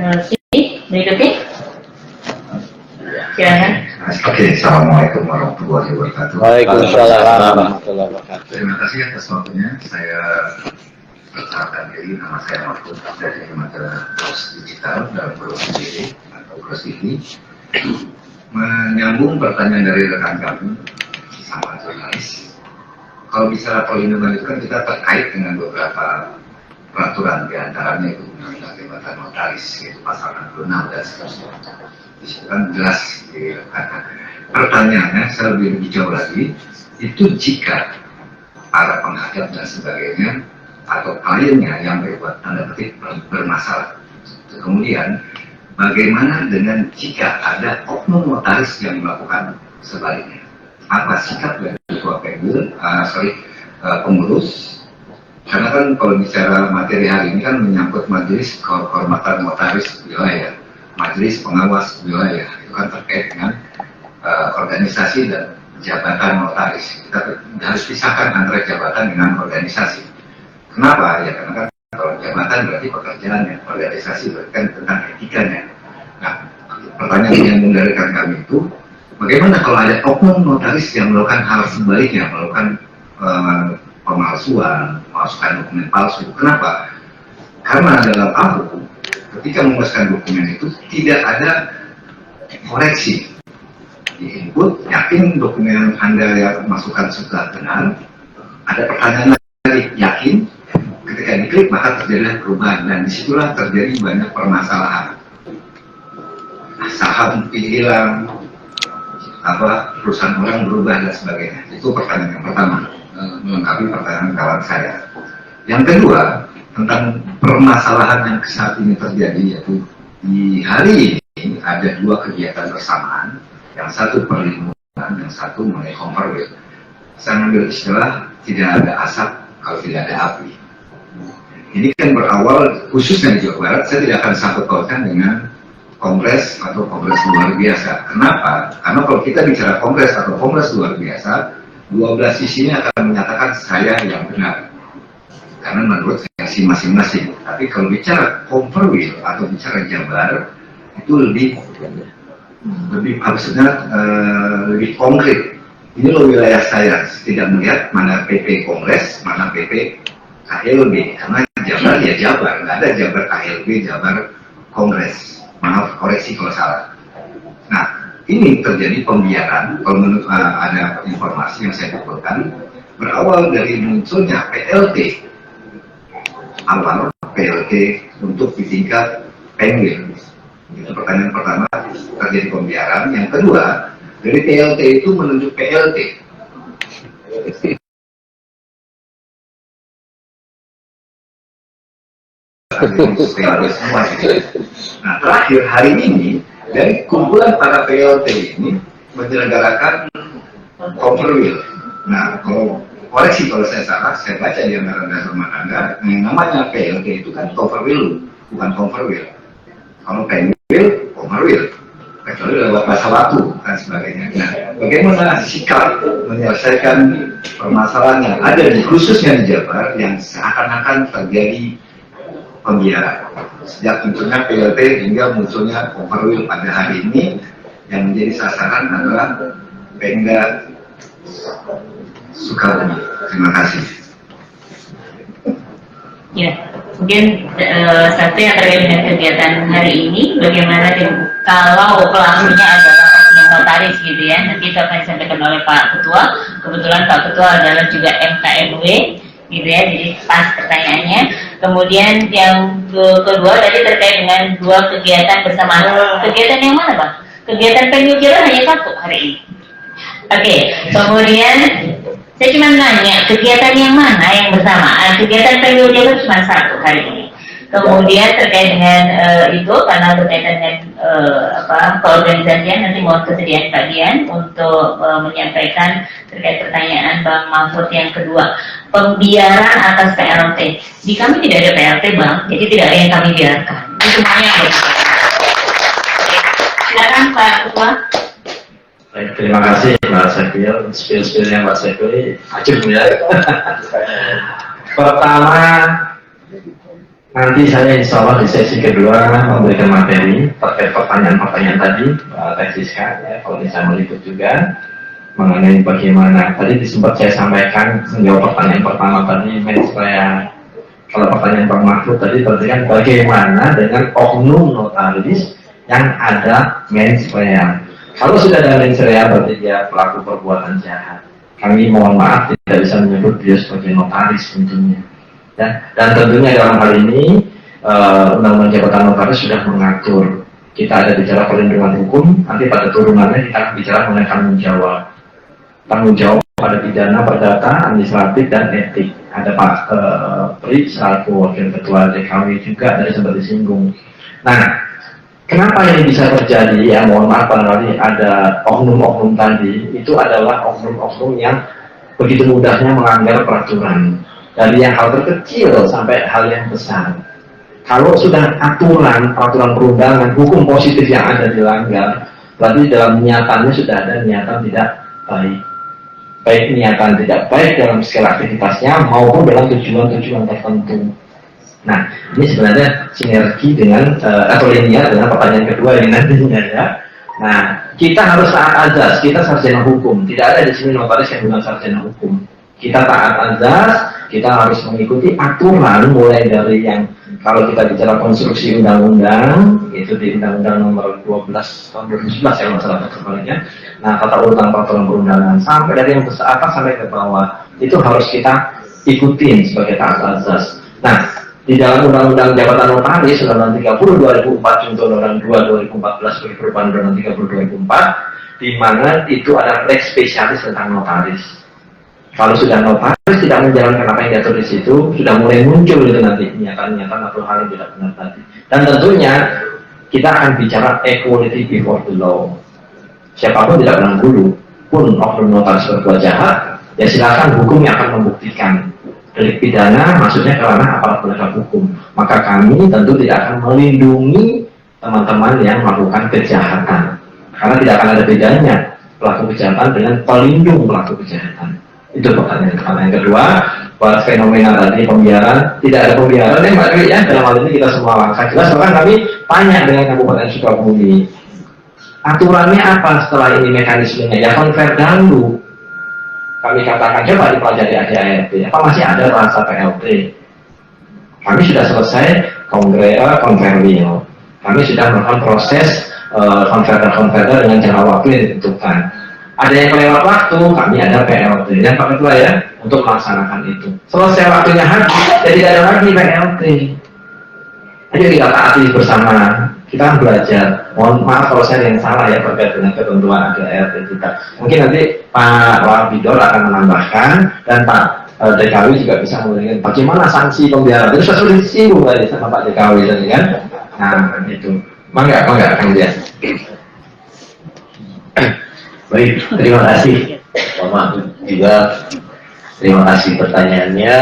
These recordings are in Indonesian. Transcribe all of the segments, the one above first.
Berikutnya, silakan. Oke, assalamualaikum warahmatullahi wabarakatuh. Waalaikumsalam warahmatullahi wabarakatuh. Terima kasih atas waktunya. Saya perkenalkan diri, nama saya Mahfud dari Mata Pos Digital dalam Bros TV atau Bros TV. Menyambung pertanyaan dari rekan kami sama jurnalis. Kalau bicara perlindungan itu kan kita terkait dengan beberapa peraturan, diantaranya itu Undang-Undang Jabatan Notaris, yaitu pasal 66 dan seterusnya. Di situ kan jelas dikatakan. Pertanyaannya, saya lebih jauh lagi, itu jika para penghadap dan sebagainya atau kliennya yang berbuat tanda petik bermasalah, kemudian bagaimana dengan jika ada oknum notaris yang melakukan sebaliknya? Apa sikap dari ketua pengurus? Karena kan kalau bicara materi hari ini kan menyangkut majelis kehormatan notaris wilayah, majelis pengawas wilayah, itu kan terkait dengan organisasi dan jabatan notaris. Kita harus pisahkan antara jabatan dengan organisasi. Kenapa? Ya karena kan kalau jabatan berarti pekerjaannya, organisasi berarti kan tentang etikanya. Nah, pertanyaan yang mendasarkan kami itu, bagaimana kalau ada oknum notaris yang melakukan hal sebaliknya, melakukan pemalsuan, memasukkan dokumen palsu? Kenapa? Karena dalam AHU, ketika memasukkan dokumen itu tidak ada koreksi. Di input, yakin dokumen Anda yang masukkan sudah benar, ada pertanyaan lagi, yakin? Ketika diklik maka terjadilah perubahan dan disitulah terjadi banyak permasalahan. Saham hilang, perusahaan orang berubah dan sebagainya. Itu pertanyaan yang pertama, melengkapi pertanyaan kawan saya. Yang kedua, tentang permasalahan yang saat ini terjadi, yaitu di hari ini ada dua kegiatan bersamaan, yang satu perlindungan, yang satu mengenai komperwil. Saya mengambil istilah tidak ada asap kalau tidak ada api. Ini kan berawal khususnya di Jawa Barat, saya tidak akan sangkut pautkan dengan kongres atau kongres luar biasa. Kenapa? Karena kalau kita bicara kongres atau kongres luar biasa, 12 sisinya akan menyatakan saya yang benar. Karena menurut versi masing-masing. Tapi kalau bicara komperwil atau bicara Jabar, itu lebih maksudnya lebih konkret. Ini loh wilayah saya, tidak melihat mana PP Kongres, mana PP KLB. Karena Jabar ya Jabar, nggak ada Jabar KLB, Jabar Kongres. Maaf, koreksi kalau salah. Nah, ini terjadi pembiaran, kalau menurut ada informasi yang saya dapatkan, berawal dari munculnya PLT. Awal PLT untuk di tingkat Penwil. Itu pertanyaan pertama, terjadi pembiaran. Yang kedua, dari PLT itu menunjuk PLT. Nah, terakhir hari ini dari kumpulan para PLT ini menyelenggarakan komperwil. Nah, kalau koreksi kalau saya salah, saya baca di anggaran dasar rumah tangga, yang namanya PLT itu kan komperwil, bukan komperwil. Kalau penwil, komperwil, kecuali lewat bahasa waktu dan sebagainya. Nah, bagaimana sikap menyelesaikan permasalahan yang ada di khususnya di Jabar yang seakan-akan terjadi pembiaran sejak munculnya PLT hingga munculnya komperwil pada hari ini, yang menjadi sasaran adalah Pemda Sukabumi. Terima kasih. Ya, mungkin satu yang terkait dengan kegiatan hari ini, bagaimana kalau pelakunya adalah oknum notaris gitu ya, nanti itu akan disampaikan oleh Pak Ketua. Kebetulan Pak Ketua adalah juga MKMW gitu ya, jadi pas pertanyaannya. Kemudian yang kedua tadi terkait dengan dua kegiatan bersamaan. Kegiatan yang mana Pak? Kegiatan Penwil Jabar hanya satu hari ini. Oke, kemudian saya cuma nanya kegiatan yang mana yang bersamaan. Kegiatan Penwil Jabar cuma satu hari ini. Kemudian terkait dengan itu karena berkaitan dengan keorganisasian, nanti mohon kesediaan Pak Dian untuk menyampaikan terkait pertanyaan Bang Mahfud yang kedua, pembiaran atas PLT. Di kami tidak ada PLT Bang, jadi tidak ada yang kami biarkan. Itu semuanya yang silakan Pak Ketua. Baik, terima kasih Mbak Saifil. Spill-spillnya Mbak Saifil, ajib ya. Pertama, nanti saya insya Allah di sesi kedua memberikan materi terkait pertanyaan-pertanyaan tadi, Teh Siska, ya, kalau bisa meliput juga mengenai bagaimana tadi sempat saya sampaikan menjawab pertanyaan pertama tadi mensrea. Kalau pertanyaan Bang Mahfud tadi kan bagaimana dengan oknum notaris yang ada mensrea. Kalau sudah ada mensrea berarti dia pelaku perbuatan jahat. Kami mohon maaf tidak bisa menyebut dia sebagai notaris tentunya. Ya, dan tentunya dalam hal ini Undang-Undang Jabatan Notaris sudah mengatur. Kita ada bicara perlindungan hukum, nanti pada turunannya kita bicara mengenai tanggung jawab pada pidana, perdata, administratif, dan etik. Ada Pak Pri selaku Wakil Ketua DKW juga dari sempat disinggung. Nah, kenapa ini bisa terjadi? Ya, mohon maaf barangkali ada oknum-oknum tadi, itu adalah oknum-oknum yang begitu mudahnya melanggar peraturan. Dari yang hal terkecil sampai hal yang besar. Kalau sudah peraturan perundangan, hukum positif yang ada dilanggar, berarti dalam niatannya sudah ada niatan tidak baik. Baik niatan tidak baik dalam segala aktivitasnya maupun dalam tujuan-tujuan tertentu. Nah, ini sebenarnya sinergi dengan atau linear dengan pertanyaan kedua ini nantinya ya. Nah, kita harus taat azas, kita sarjana hukum. Tidak ada di sini notaris yang bukan sarjana hukum. Kita taat azas, kita harus mengikuti aturan mulai dari yang kalau kita bicara konstruksi undang-undang itu di Undang-Undang Nomor 12 tahun 2011 ya masalah tersebutnya. Nah, tata urutan peraturan perundangan sampai dari yang besar atas sampai ke bawah itu harus kita ikutin sebagai taat azas. Nah, di dalam Undang-Undang Jabatan Notaris Undang-Undang 30 2004 contoh Undang-Undang 2 2014 sebagai perubahan Undang-Undang 30 2004 di mana itu ada lex spesialis tentang notaris. Kalau sudah notaris tidak menjalankan apa yang diatur di situ, sudah mulai muncul itu nanti niatan-niatan atau hal yang tidak benar tadi. Dan tentunya kita akan bicara equality before the law. Siapapun tidak menang dulu, pun oknum notaris berbuat jahat, ya silakan hukum yang akan membuktikan. Delik pidana maksudnya karena aparat penegak hukum. Maka kami tentu tidak akan melindungi teman-teman yang melakukan kejahatan. Karena tidak akan ada bedanya pelaku kejahatan dengan pelindung pelaku kejahatan. Itu pertanyaan yang kedua. Buat fenomena tadi pembiaran, tidak ada pembiaran ya Mbak Dewi ya, dalam hal ini kita semua langkah jelas. Bahkan kami tanya dengan Kabupaten Sukabumi, aturannya apa setelah ini mekanismenya? Ya konver dahulu. Kami katakan coba dipelajari ADART, apa masih ada rasa PLT? Kami sudah selesai konverwil. Kami sudah melakukan proses konverter dengan jangka waktu yang ditentukan. Ada yang kelewat waktu, kami ada PLT. Yang Pak Ketua ya, untuk melaksanakan itu. Selesai waktunya habis, jadi tidak ada lagi PLT. Ayo kita taati bersama. Kita belajar. Mohon maaf kalau saya yang salah ya terkait dengan ketentuan ADART kita. Mungkin nanti Pak Wabidor akan menambahkan dan Pak DKW juga bisa memberikan bagaimana sanksi pembiaran. Itu sudah disinggung tadi sama Pak DKW tadi kan. Nah itu. Mangga Kang Dian. Baik, terima kasih Pak Mahfud juga. Terima kasih pertanyaannya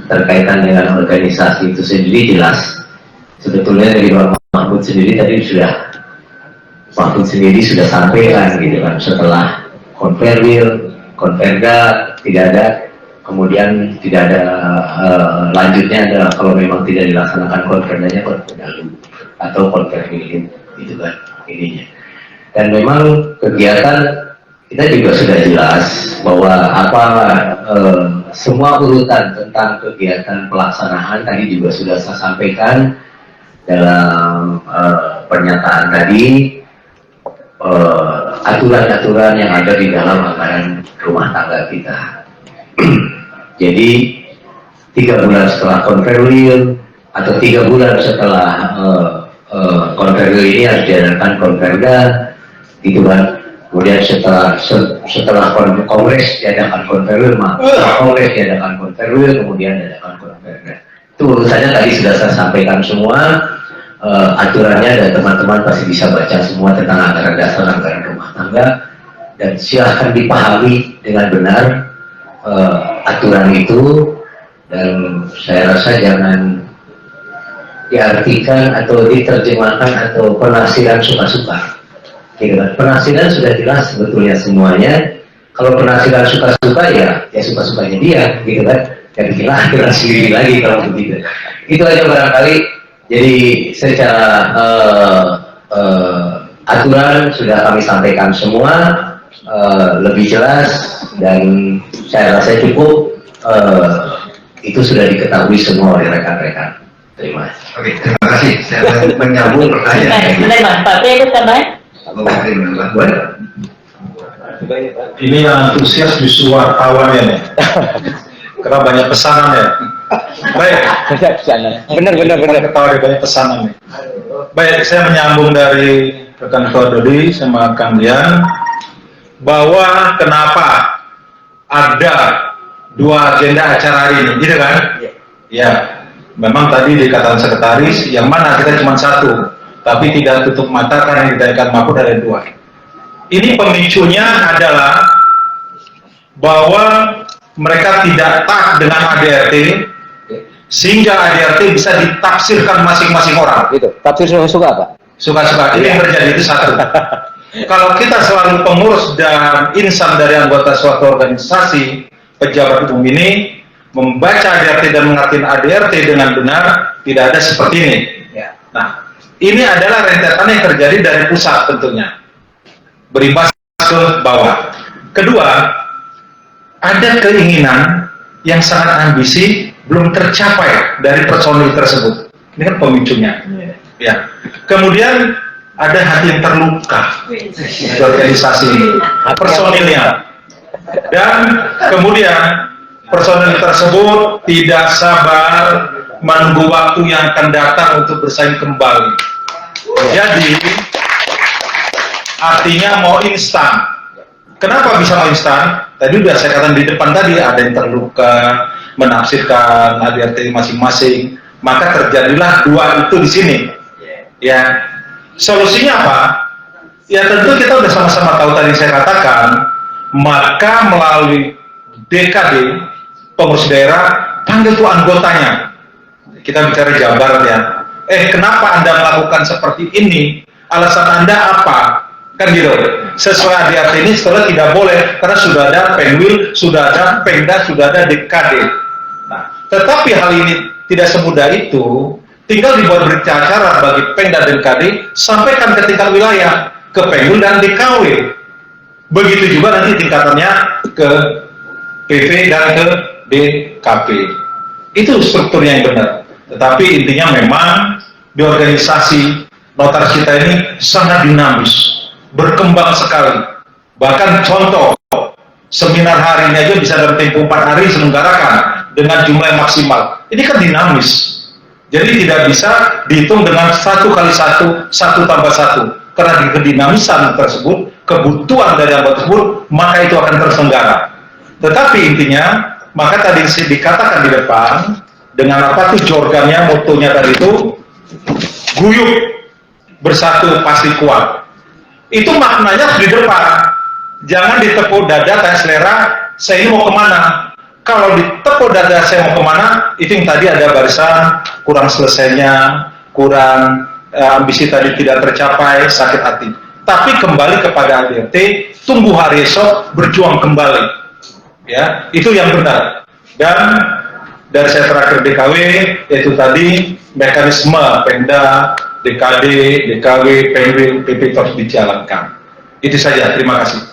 terkaitan dengan organisasi itu sendiri jelas. Sebetulnya dari Pak Mahfud sendiri tadi sudah sampaikan gitu kan, setelah konverwil, konverda tidak ada, kemudian tidak ada lanjutnya adalah kalau memang tidak dilaksanakan konverdanya konverdalu atau konverwil gitu kan ininya. Dan memang kegiatan kita juga sudah jelas bahwa semua urutan tentang kegiatan pelaksanaan tadi juga sudah saya sampaikan dalam pernyataan tadi, aturan-aturan yang ada di dalam anggaran rumah tangga kita. Jadi 3 bulan setelah konverwil atau 3 bulan setelah konverwil ini harus diadakan konverda gitu kan. Kemudian setelah kongres diadakan konverwil, kongres diadakan konverwil, kemudian diadakan konverda. Itu urusannya tadi sudah saya sampaikan semua aturannya, dan teman-teman pasti bisa baca semua tentang anggaran dasar, anggaran rumah tangga, dan silahkan dipahami dengan benar aturan itu. Dan saya rasa jangan diartikan atau diterjemahkan atau penafsiran suka-suka. Penafsiran sudah jelas sebetulnya semuanya. Kalau penafsiran suka-suka ya suka-sukanya dia, gitu kan. Jadi kita aturan sendiri lagi kalau begitu. Itu aja barangkali. Jadi secara aturan sudah kami sampaikan semua, lebih jelas, dan saya rasa cukup. Itu sudah diketahui semua oleh rekan-rekan. Terima kasih. Oke, terima kasih. Saya menyambung pertanyaan. Sebentar Bang, Pak Pri ada tambahan? Boleh? Ini yang antusias justru wartawan ya nih. Karena banyak pesanan ya. Baik. Benar. Ketawa ada banyak pesanan nih. Baik, saya menyambung dari rekan Ketua Dodi sama Kang Dian, bahwa kenapa ada dua agenda acara hari ini, gitu kan? Ya, memang tadi dikatakan sekretaris, yang mana kita cuma satu, tapi tidak tutup mata karena di Dekan Mahfud ada dua. Ini pemicunya adalah bahwa mereka tidak taat dengan ADRT, sehingga ADRT bisa ditafsirkan masing-masing orang. Itu tafsir suka apa? Suka-suka, ini yang terjadi itu satu. Kalau kita selalu pengurus dan insan dari anggota suatu organisasi, pejabat umum ini membaca ADRT dan mengerti ADRT dengan benar, tidak ada seperti ini. Nah, ini adalah rentetan yang terjadi dari pusat tentunya, berimbas ke bawah. Kedua, ada keinginan yang sangat ambisi belum tercapai dari personil tersebut. Ini kan pemicunya. Ya. Kemudian ada hati yang terluka di organisasi personilnya, dan kemudian personil tersebut tidak sabar menunggu waktu yang akan datang untuk bersaing kembali. Jadi artinya mau instan. Kenapa bisa mau instan? Tadi sudah saya katakan di depan tadi, ada yang terluka menafsirkan ADRT masing-masing, maka terjadilah dua itu di sini. Ya, solusinya apa? Ya tentu kita sudah sama-sama tahu tadi saya katakan, maka melalui DKD pengurus daerah panggil tuh anggotanya. Kita bicara Jabar ya. Kenapa Anda melakukan seperti ini? Alasan Anda apa? Kan gitu. Sesuai ADRT ini setelah tidak boleh karena sudah ada Penwil, sudah ada Pemda, sudah ada DKD. Nah, tetapi hal ini tidak semudah itu. Tinggal dibuat berita acara bagi Pemda dan DKD, sampaikan ke tingkat wilayah, ke Penwil dan DKW. Begitu juga nanti tingkatannya ke PV dan ke DKP. Itu strukturnya yang benar. Tetapi intinya memang di organisasi notaris kita ini sangat dinamis, berkembang sekali. Bahkan contoh, seminar hari ini aja bisa dalam tempo 4 hari diselenggarakan dengan jumlah yang maksimal. Ini kan dinamis. Jadi tidak bisa dihitung dengan 1 kali 1, 1 tambah 1. Karena di kedinamisan tersebut, kebutuhan dari anggota tersebut, maka itu akan terselenggara. Tetapi intinya, maka tadi dikatakan di depan, dengan apa tuh jorgannya, motonya tadi itu, guyup, bersatu pasti kuat. Itu maknanya di depan. Jangan ditepuk dada kayak selera, saya ini mau kemana? Kalau ditepuk dada saya mau kemana, itu yang tadi ada barisan, kurang selesainya, kurang ambisi tadi tidak tercapai, sakit hati. Tapi kembali kepada ADRT, tunggu hari esok, berjuang kembali. Ya, itu yang benar. Dan dari saya terakhir DKW, yaitu tadi mekanisme Pemda, DKD, DKW, PNW, PP terus dijalankan. Itu saja, terima kasih.